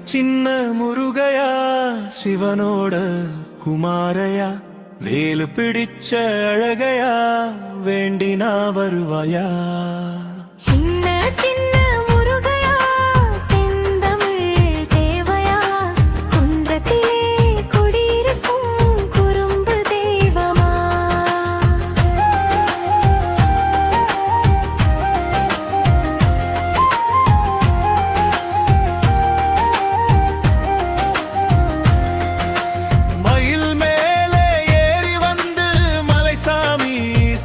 சின்ன முருகையா சிவனோட குமாரையா வேலு பிடிச்ச அழகையா வேண்டினா வருவாயா சின்ன சின்ன முருகையா செந்தமிழ் தேவையா குன்றத்திலே குடியிருக்கும் குறும்பு தெய்வமா மயில் மேலே ஏறி வந்து மலைசாமி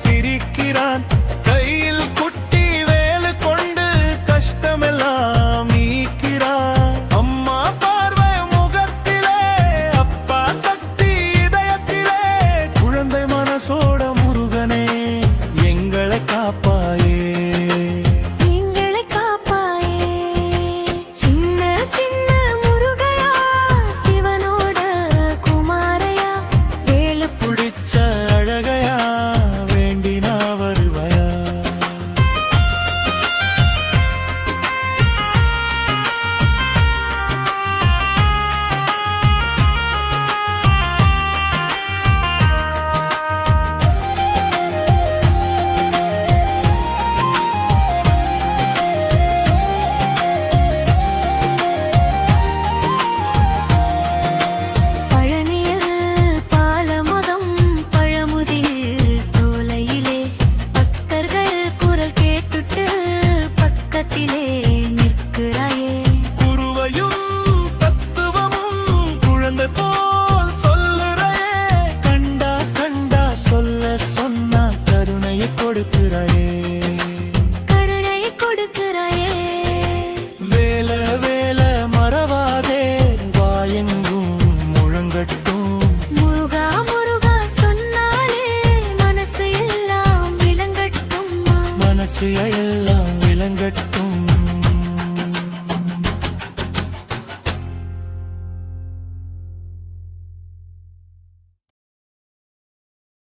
சிரிக்கிறான் கையில் குட்டி வேலு கொண்டு கஷ்டமெல்லாம் நீக்கிறான் அம்மா பார்வை முகத்திலே அப்பா சக்தி இதயத்திலே குழந்தை மனசோட முருகனே எங்களை காப்பாயே எங்களை காப்பாயே சின்ன சின்ன முருகையா சிவனோட குமாரையா வேலு பிடிச்ச அழகையா வேண்டினா வருவாயா பழனியில் பாலமுதம் பழமுதிர் சோலையிலே பக்தர்கள் குரல் கேட்டுட்டு பக்கத்திலே நிற்கிறாயே குருவையும் தத்துவமும் குழந்தை போல் சொல்லுறையே கண்டா கண்டா சொல்ல சொன்னா கருணையை கொடுக்கிறாயே கருணை கொடுக்கிறாயே வேல வேல மறவாதே வாயெங்கும் முழங்கட்டும் முருகா முருகா சொன்னாலே மனசு எல்லாம் விளங்கட்டும் மனசு எல்லாம் விளங்கட்டும்